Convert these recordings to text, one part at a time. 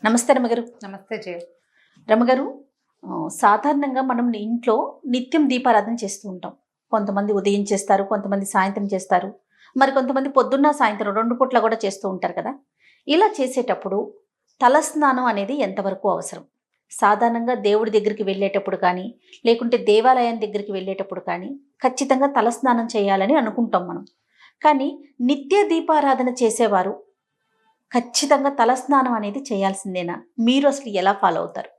నమస్తే రమగారు. నమస్తే జయ. రమగారు, సాధారణంగా మనం ఇంట్లో నిత్యం దీపారాధన చేస్తూ ఉంటాం. కొంతమంది ఉదయం చేస్తారు, కొంతమంది సాయంత్రం చేస్తారు, మరి కొంతమంది పొద్దున్న సాయంత్రం 2 పూట్ల కూడా చేస్తూ ఉంటారు కదా. ఇలా చేసేటప్పుడు తలస్నానం అనేది ఎంతవరకు అవసరం? సాధారణంగా దేవుడి దగ్గరికి వెళ్ళేటప్పుడు కానీ, లేకుంటే దేవాలయం దగ్గరికి వెళ్ళేటప్పుడు కానీ ఖచ్చితంగా తలస్నానం చేయాలని అనుకుంటాం మనం. కానీ నిత్య దీపారాధన చేసేవారు ఖచ్చితంగా తలస్నానం అనేది చేయాల్సిందేనా? మీరు అసలు ఎలా ఫాలో అవుతారు?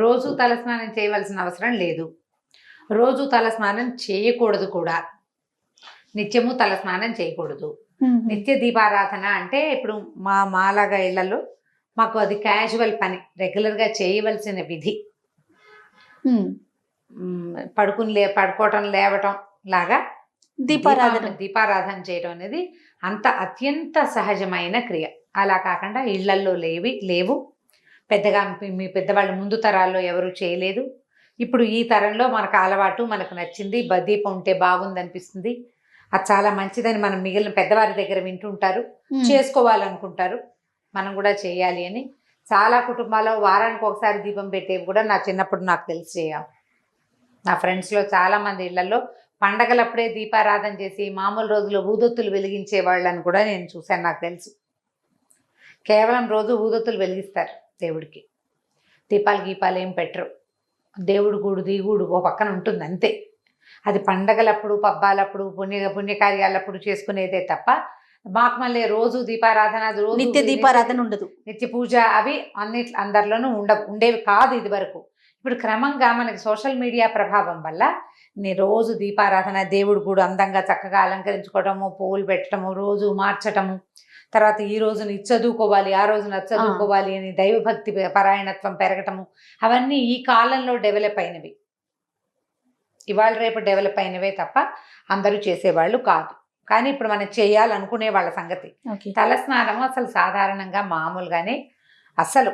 రోజు తలస్నానం చేయవలసిన అవసరం లేదు. రోజు తలస్నానం చేయకూడదు కూడా. నిత్యము తలస్నానం చేయకూడదు. నిత్య దీపారాధన అంటే ఇప్పుడు మాలాగా ఇళ్లలో మాకు అది క్యాజువల్ పని, రెగ్యులర్గా చేయవలసిన విధి. పడుకోవటం లేవటం లాగా దీపారాధన చేయడం అనేది అంత అత్యంత సహజమైన క్రియ. అలా కాకుండా ఇళ్లల్లో లేవు. పెద్దగా మీ పెద్దవాళ్ళు ముందు తరాల్లో ఎవరు చేయలేదు. ఇప్పుడు ఈ తరంలో మనకు అలవాటు, మనకు నచ్చింది, దీపం ఉంటే బాగుంది అనిపిస్తుంది. అది చాలా మంచిదని మనం మిగిలిన పెద్దవారి దగ్గర వింటుంటారు, చేసుకోవాలనుకుంటారు. మనం కూడా చేయాలి అని చాలా కుటుంబాల్లో వారానికి ఒకసారి దీపం పెట్టేవి కూడా నా చిన్నప్పుడు నాకు తెలిసి చేయాలి. నా ఫ్రెండ్స్లో చాలామంది ఇళ్లలో పండగలప్పుడే దీపారాధన చేసి మామూలు రోజుల్లో ఊదొత్తులు వెలిగించే వాళ్ళని కూడా నేను చూశాను. నాకు తెలుసు, కేవలం రోజు ఊదొత్తులు వెలిగిస్తారు దేవుడికి. గీపాలు ఏం పెట్టరు. దేవుడు గూడు దిగుడు ఓ పక్కన ఉంటుంది అంతే. అది పండగలప్పుడు, పబ్బాలప్పుడు, పుణ్యకార్యాలప్పుడు చేసుకునేదే తప్ప మాకు మళ్ళీ రోజు దీపారాధన, రోజు నిత్య దీపారాధన ఉండదు. నిత్య పూజ అవి అందరిలోనూ ఉండేవి కాదు ఇది వరకు. ఇప్పుడు క్రమంగా మనకి సోషల్ మీడియా ప్రభావం వల్ల రోజు దీపారాధన, దేవుడు కూడా అందంగా చక్కగా అలంకరించుకోవటము, పువ్వులు పెట్టడము, రోజు మార్చటము, తర్వాత ఈ రోజున ఇది చదువుకోవాలి, ఆ రోజున అది చదువుకోవాలి అని దైవభక్తి పరాయణత్వం పెరగటము, అవన్నీ ఈ కాలంలో డెవలప్ అయినవి. ఇవాళ రేపు డెవలప్ అయినవే తప్ప అందరూ చేసేవాళ్ళు కాదు. కానీ ఇప్పుడు మనం చేయాలనుకునే వాళ్ళ సంగతి. తలస్నానము అసలు సాధారణంగా మామూలుగానే అసలు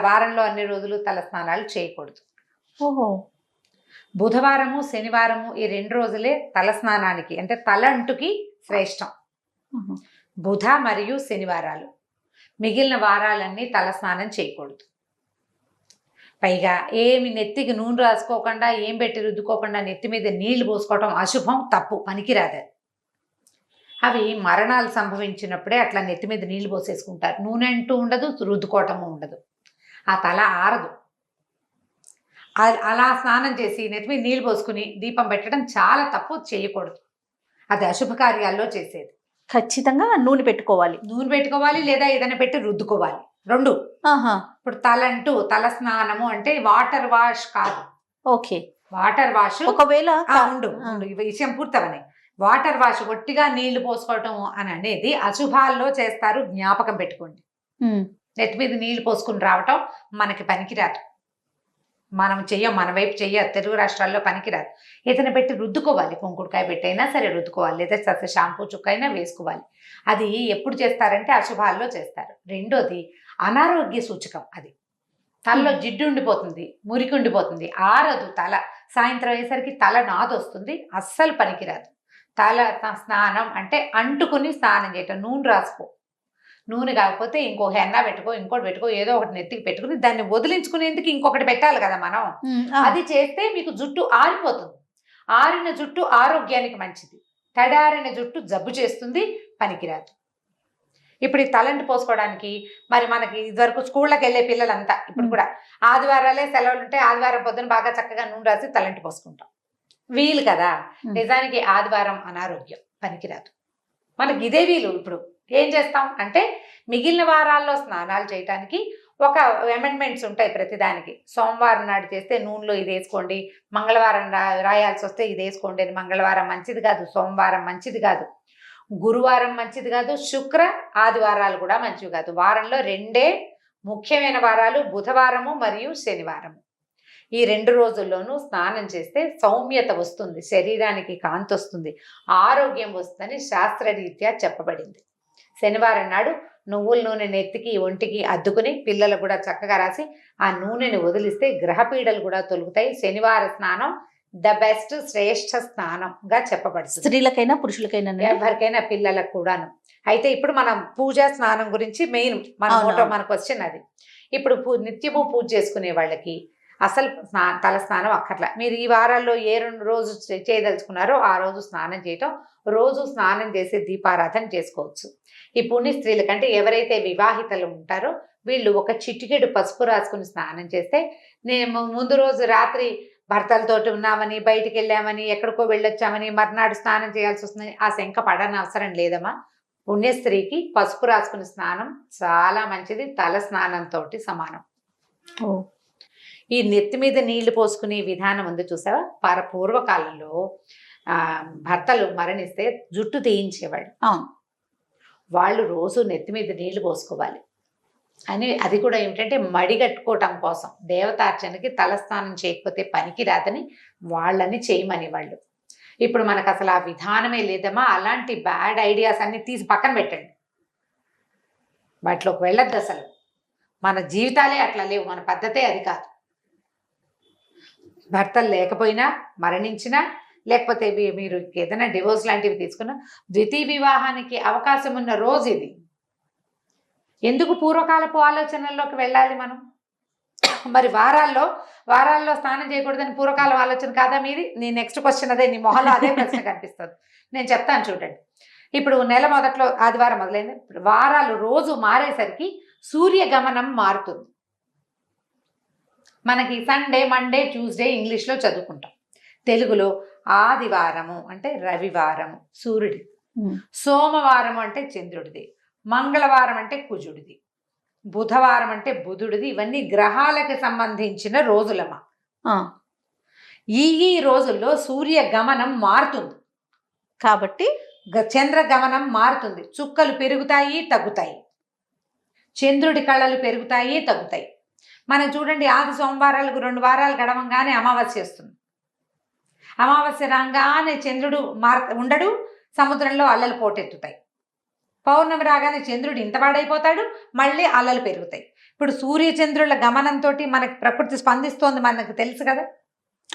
వారంలో అన్ని రోజులు తలస్నానాలు చేయకూడదు. ఓహో. బుధవారము, శనివారము ఈ 2 రోజులే తలస్నానానికి, అంటే తల అంటుకి శ్రేష్టం. బుధ మరియు శనివారాలు. మిగిలిన వారాలన్నీ తలస్నానం చేయకూడదు. పైగా ఏమి నెత్తికి నూనె రాసుకోకుండా, ఏం పెట్టి రుద్దుకోకుండా నెత్తి మీద నీళ్లు పోసుకోవటం అశుభం, తప్పు, పనికిరాదు. అవి మరణాలు సంభవించినప్పుడే అట్లా నెత్తి మీద నీళ్లు పోసేసుకుంటారు. నూనె అంటూ ఉండదు, రుద్దుకోవటము ఉండదు, ఆ తల ఆరదు. అలా స్నానం చేసి నెత్తి మీద నీళ్లు పోసుకుని దీపం పెట్టడం చాలా తప్పు, చేయకూడదు. అది అశుభ కార్యాల్లో చేసేది. ఖచ్చితంగా నూనె పెట్టుకోవాలి. లేదా ఏదైనా పెట్టి రుద్దుకోవాలి, 2. ఇప్పుడు తల స్నానము అంటే వాటర్ వాష్ కాదు. ఓకే, వాటర్ వాష్ ఒకవేళ విషయం పూర్తవని. వాటర్ వాష్ ఒట్టిగా నీళ్లు పోసుకోవటం అని అనేది అశుభాల్లో చేస్తారు, జ్ఞాపకం పెట్టుకోండి. నెత్తి మీద నీళ్లు పోసుకుని రావటం మనకి పనికిరాదు. మనం మన వైపు తెలుగు రాష్ట్రాల్లో పనికిరాదు. ఏదైనా పెట్టి రుద్దుకోవాలి, కుంకుడుకాయ పెట్టైనా సరే రుద్దుకోవాలి, లేదా షాంపూ చుక్కైనా వేసుకోవాలి. అది ఎప్పుడు చేస్తారంటే అశుభాల్లో చేస్తారు. 2వది అనారోగ్య సూచకం. అది తలలో జిడ్డు ఉండిపోతుంది, మురికి ఉండిపోతుంది, ఆరదు తల. సాయంత్రం అయ్యేసరికి తల నాదొస్తుంది, అస్సలు పనికిరాదు. తల స్నానం అంటే అంటుకుని స్నానం చేయటం. నూనె రాసుకో, నూనె కాకపోతే ఇంకో హెన్నా పెట్టుకో, ఇంకోటి పెట్టుకో, ఏదో ఒకటి నెత్తికి పెట్టుకుని దాన్ని వదిలించుకునేందుకు ఇంకొకటి పెట్టాలి కదా మనం. అది చేస్తే మీకు జుట్టు ఆరిపోతుంది. ఆరిన జుట్టు ఆరోగ్యానికి మంచిది, తడారిన జుట్టు జబ్బు చేస్తుంది, పనికిరాదు. ఇప్పుడు ఈ తలంటి పోసుకోవడానికి మరి మనకి ఇదివరకు స్కూళ్ళకి వెళ్ళే పిల్లలంతా ఇప్పుడు కూడా ఆదివారాలే సెలవులు ఉంటే ఆదివారం పొద్దున బాగా చక్కగా నూనె రాసి తలంటి పోసుకుంటాం, వీలు కదా. నిజానికి ఆదివారం అనారోగ్యం, పనికిరాదు. మనకి ఇదే వీలు. ఇప్పుడు ఏం చేస్తాం అంటే మిగిలిన వారాల్లో స్నానాలు చేయడానికి ఒక అమెండ్మెంట్స్ ఉంటాయి ప్రతిదానికి. సోమవారం నాడు చేస్తే నూనెలో ఇది వేసుకోండి, మంగళవారం రాయాల్సి వస్తే ఇది వేసుకోండి అని. మంగళవారం మంచిది కాదు, సోమవారం మంచిది కాదు, గురువారం మంచిది కాదు, ఆదివారాలు కూడా మంచివి కాదు. వారంలో 2 ముఖ్యమైన వారాలు, బుధవారము మరియు శనివారము. ఈ 2 రోజుల్లోనూ స్నానం చేస్తే సౌమ్యత వస్తుంది, శరీరానికి కాంతి వస్తుంది, ఆరోగ్యం వస్తుందని శాస్త్రరీత్యా చెప్పబడింది. శనివారం నాడు నువ్వుల నూనె నెత్తికి ఒంటికి అద్దుకుని పిల్లలు కూడా చక్కగా రాసి ఆ నూనెని వదిలిస్తే గ్రహపీడలు కూడా తొలుగుతాయి. శనివార స్నానం ద బెస్ట్ శ్రేష్ఠ స్నానంగా చెప్పబడుతుంది. స్త్రీలకైనా పురుషులకైనా ఎవరికైనా పిల్లలకు కూడాను. అయితే ఇప్పుడు మనం పూజ స్నానం గురించి మెయిన్ మన మోటో, మన క్వశ్చన్ అది. ఇప్పుడు నిత్యము పూజ చేసుకునే వాళ్ళకి అసలు తల స్నానం అక్కర్లా. మీరు ఈ వారాల్లో ఏ 2 రోజు చేయదలుచుకున్నారో ఆ రోజు స్నానం చేయటం, రోజు స్నానం చేసి దీపారాధన చేసుకోవచ్చు. ఈ పుణ్య స్త్రీల కంటే ఎవరైతే వివాహితలు ఉంటారో వీళ్ళు ఒక చిటికెడు పసుపు రాసుకుని స్నానం చేస్తే, నేను ముందు రోజు రాత్రి భర్తలతోటి ఉన్నామని, బయటికి వెళ్ళామని, ఎక్కడికో వెళ్ళొచ్చామని, మర్నాడు స్నానం చేయాల్సి వస్తుందని ఆ శంక పడని అవసరం లేదమ్మా. పుణ్యస్త్రీకి పసుపు రాసుకుని స్నానం చాలా మంచిది, తల స్నానంతో సమానం. ఈ నెత్తి మీద నీళ్లు పోసుకునే విధానం ఉంది చూసావా? పూర్వకాలంలో భర్తలు మరణిస్తే జుట్టు తీయించేవాళ్ళు. వాళ్ళు రోజు నెత్తి మీద నీళ్లు పోసుకోవాలి అని. అది కూడా ఏమిటంటే మడిగట్టుకోవటం కోసం, దేవతార్చనకి తలస్నానం చేయకపోతే పనికి రాదని వాళ్ళని చేయమని వాళ్ళు. ఇప్పుడు మనకు అసలు ఆ విధానమే లేదమ్మా. అలాంటి బ్యాడ్ ఐడియాస్ అన్ని తీసి పక్కన పెట్టండి, వాటిలోకి వెళ్ళొద్దు అసలు. మన జీవితాలే అట్లా లేవు, మన పద్ధతే అది కాదు. భర్తలు లేకపోయినా, మరణించినా, లేకపోతే మీరు ఏదైనా డివోర్స్ లాంటివి తీసుకున్నా, ద్వితీయ వివాహానికి అవకాశం ఉన్న రోజు ఇది. ఎందుకు పూర్వకాలపు ఆలోచనల్లోకి వెళ్ళాలి మనం? మరి వారాల్లో స్నానం చేయకూడదని పూర్వకాలం ఆలోచన కాదా మీది? నీ నెక్స్ట్ క్వశ్చన్ అదే, నీ మొహంలో అదే ప్రశ్న కనిపిస్తుంది. నేను చెప్తాను చూడండి. ఇప్పుడు నెల మొదట్లో ఆదివారం మొదలైంది, వారాలు రోజు మారేసరికి సూర్యగమనం మారుతుంది. మనకి సండే, మండే, ట్యూస్డే ఇంగ్లీష్లో చదువుకుంటాం. తెలుగులో ఆదివారము అంటే రవివారము సూర్యుడి, సోమవారం అంటే చంద్రుడిది, మంగళవారం అంటే కుజుడిది, బుధవారం అంటే బుధుడిది. ఇవన్నీ గ్రహాలకు సంబంధించిన రోజులమ్మా. ఈ రోజుల్లో సూర్య గమనం మారుతుంది కాబట్టి చంద్ర గమనం మారుతుంది. చుక్కలు పెరుగుతాయి, తగ్గుతాయి, చంద్రుడి కళలు పెరుగుతాయి, తగ్గుతాయి. మనం చూడండి, ఆది సోమవారాలకు 2 వారాలు గడవంగానే అమావాస్య వస్తుంది. అమావాస్య రాగానే చంద్రుడు ఉండడు, సముద్రంలో అల్లలు పోటెత్తుతాయి. పౌర్ణమి రాగానే చంద్రుడు ఇంత వాడైపోతాడు, మళ్ళీ అల్లలు పెరుగుతాయి. ఇప్పుడు సూర్యచంద్రుల గమనంతో మనకి ప్రకృతి స్పందిస్తోంది, మనకు తెలుసు కదా.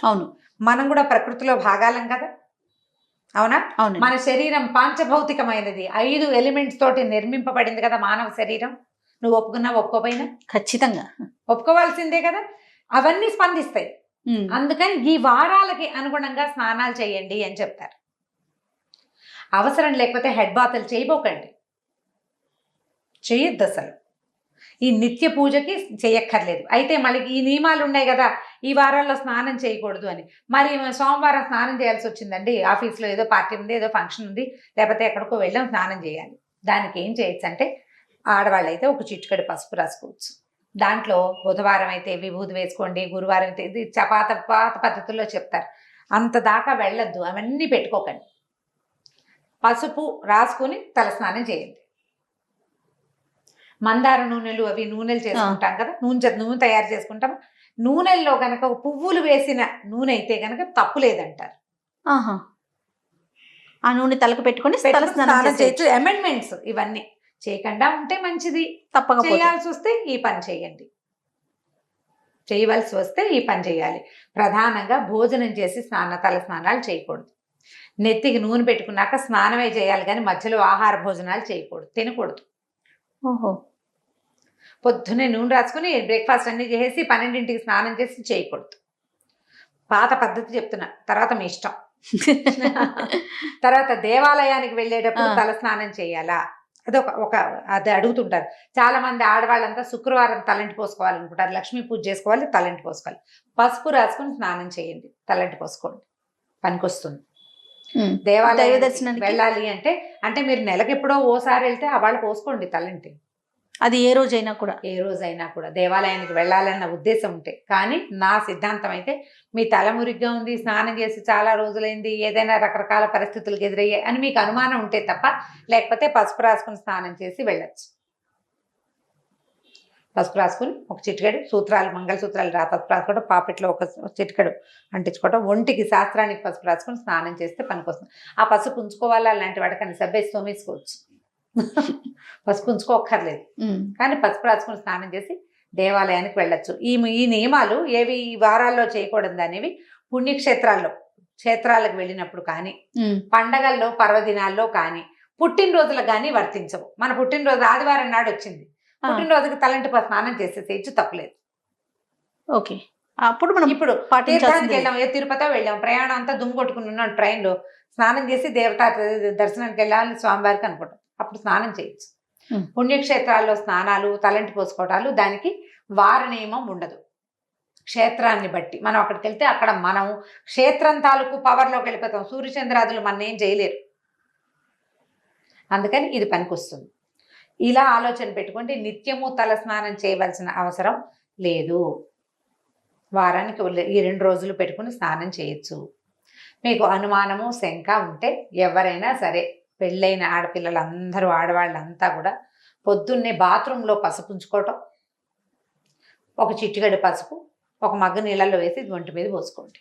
అవును, మనం కూడా ప్రకృతిలో భాగాలం కదా, అవునా? అవును. మన శరీరం పాంచభౌతికమైనది, 5 ఎలిమెంట్స్ తోటి నిర్మింపబడింది కదా మానవ శరీరం. నువ్వు ఒప్పుకున్నా ఒప్పుకోపోయినా ఖచ్చితంగా ఒప్పుకోవాల్సిందే కదా. అవన్నీ స్పందిస్తాయి. అందుకని ఈ వారాలకి అనుగుణంగా స్నానాలు చేయండి అని చెప్తారు. అవసరం లేకపోతే హెడ్ బాతులు చేయబోకండి, చేయొద్దు అసలు. ఈ నిత్య పూజకి చేయక్కర్లేదు. అయితే మళ్ళీ ఈ నియమాలు ఉన్నాయి కదా, ఈ వారాల్లో స్నానం చేయకూడదు అని. మరి సోమవారం స్నానం చేయాల్సి వచ్చిందండి, ఆఫీస్లో ఏదో పార్టీ ఉంది, ఏదో ఫంక్షన్ ఉంది, లేకపోతే ఎక్కడికో వెళ్ళాం, స్నానం చేయాలి. దానికి ఏం చేయొచ్చు అంటే, ఆడవాళ్ళు అయితే ఒక చిటికెడు పసుపు రాసుకోవచ్చు. దాంట్లో బుధవారం అయితే విభూతి వేసుకోండి, గురువారం అయితే, ఇది పాత పద్ధతుల్లో చెప్తారు. అంత దాకా వెళ్ళొద్దు, అవన్నీ పెట్టుకోకండి. పసుపు రాసుకుని తలస్నానం చేయండి. మందార నూనెలు, అవి నూనెలు చేసుకుంటాం కదా, నూనె తయారు చేసుకుంటాం. నూనెల్లో గనక పువ్వులు వేసిన నూనె అయితే గనక తప్పు లేదంటారు. ఆ నూనె తలకు పెట్టుకొని తలస్నానం చేయొచ్చు. అమెండ్మెంట్స్ ఇవన్నీ చేయకుండా ఉంటే మంచిది. తప్పక చేయాల్సి వస్తే ఈ పని చేయండి, చేయవలసి వస్తే ఈ పని చేయాలి. ప్రధానంగా భోజనం చేసి తల స్నానాలు చేయకూడదు. నెత్తికి నూనె పెట్టుకున్నాక స్నానమే చేయాలి, కానీ మధ్యలో ఆహార భోజనాలు చేయకూడదు, తినకూడదు. పొద్దున్నే నూనె రాసుకుని బ్రేక్ఫాస్ట్ అన్ని చేసి 12ంటికి స్నానం చేసి చేయకూడదు. పాత పద్ధతి చెప్తున్నా, తర్వాత మీ ఇష్టం. తర్వాత దేవాలయానికి వెళ్ళేటప్పుడు తల స్నానం చేయాలా, అది అడుగుతుంటారు చాలా మంది ఆడవాళ్ళంతా. శుక్రవారం తలంటి పోసుకోవాలనుకుంటారు, లక్ష్మీ పూజ చేసుకోవాలి, తలంటి పోసుకోవాలి. పసుపు రాసుకుని స్నానం చేయండి, తలంటి పోసుకోండి, పనికొస్తుంది. దేవాలయ దర్శనానికి వెళ్ళాలి అంటే మీరు నెలకు ఎప్పుడో ఓసారి వెళ్తే వాళ్ళు పోసుకోండి తలంటి. అది ఏ రోజైనా కూడా దేవాలయానికి వెళ్ళాలన్న ఉద్దేశం ఉంటే. కానీ నా సిద్ధాంతం అయితే, మీ తల మురిగ్గా ఉంది, స్నానం చేసి చాలా రోజులైంది, ఏదైనా రకరకాల పరిస్థితులకు ఎదురయ్యాయి అని మీకు అనుమానం ఉంటే తప్ప, లేకపోతే పసుపు రాసుకుని స్నానం చేసి వెళ్ళొచ్చు. పసుపు రాసుకుని ఒక చిటికెడు సూత్రాలు, మంగళసూత్రాలు పసుపు రాసుకోవడం, పాపెట్లో ఒక చిటికెడు అంటించుకోవడం, ఒంటికి శాస్త్రానికి పసుపు రాసుకుని స్నానం చేస్తే పనికొస్తుంది. ఆ పసుపు ఉంచుకోవాలా అలాంటి వాటికని సబ్బేసి తోమేసుకోవచ్చు, పసుపు ఉంచుకోక్కర్లేదు. కానీ పసుపు రాసుకుని స్నానం చేసి దేవాలయానికి వెళ్ళొచ్చు. ఈ నియమాలు ఏవి ఈ వారాల్లో చేయకూడదు అనేవి క్షేత్రాలకు వెళ్ళినప్పుడు కానీ, ఉమ్, పండగల్లో పర్వదినాల్లో కానీ, పుట్టినరోజులకు కానీ వర్తించవు. మన పుట్టినరోజు ఆదివారం నాడు వచ్చింది, ఆ, పుట్టినరోజుకి తలంటి స్నానం చేసేసేయచ్చు, తప్పలేదు. ఓకే. అప్పుడు మనం ఇప్పుడు పాటించాల్సింది తీర్థానికి వెళ్ళాం, ఏ తిరుపతి వెళ్ళాం, ప్రయాణం అంతా దుమ్ము కొట్టుకుని ఉన్నాం, ట్రైన్లో స్నానం చేసి దేవతా దర్శనానికి వెళ్ళాలి స్వామివారికి అనుకుంటాం, అప్పుడు స్నానం చేయొచ్చు. ఉమ్. పుణ్యక్షేత్రాల్లో స్నానాలు, తలంటి పోసుకోవటాలు దానికి వార నియమం ఉండదు. క్షేత్రాన్ని బట్టి మనం అక్కడికి వెళ్తే అక్కడ మనం క్షేత్రం తాలూకు పవర్లోకి వెళ్ళిపోతాం. సూర్యచంద్రాదులు మన ఏం చేయలేరు. అందుకని ఇది పనికొస్తుంది. ఇలా ఆలోచన పెట్టుకుంటే నిత్యము తల స్నానం చేయవలసిన అవసరం లేదు. వారానికి ఈ 2 రోజులు పెట్టుకుని స్నానం చేయొచ్చు. మీకు అనుమానము శంక ఉంటే ఎవరైనా సరే, పెళ్ళైన ఆడపిల్లలందరూ, ఆడవాళ్ళంతా కూడా పొద్దున్నే బాత్రూంలో పసుపు ఉంచుకోవటం, ఒక చిటికెడు పసుపు ఒక మగ్గు నీళ్ళల్లో వేసి ఒంటి మీద పోసుకోండి.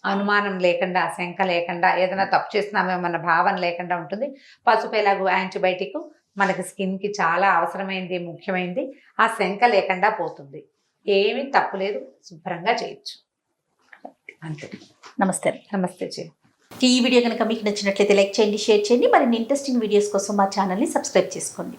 అనుమానం లేకుండా, శంక లేకుండా, ఏదైనా తప్పు చేస్తున్నామేమన్న భావన లేకుండా ఉంటుంది. పసుపు ఎలాగో యాంటీబయాటిక్, మనకి స్కిన్కి చాలా అవసరమైంది, ముఖ్యమైనది. ఆ శంక లేకుండా పోతుంది. ఏమీ తప్పు లేదు, శుభ్రంగా చేయొచ్చు. అంతే. నమస్తే. నమస్తే చే. ఈ వీడియో కనుక మీకు నచ్చినట్లయితే లైక్ చేయండి, షేర్ చేయండి. మరిన్ని ఇంట్రెస్టింగ్ వీడియోస్ కోసం మా ఛానల్ని సబ్స్క్రైబ్ చేసుకోండి.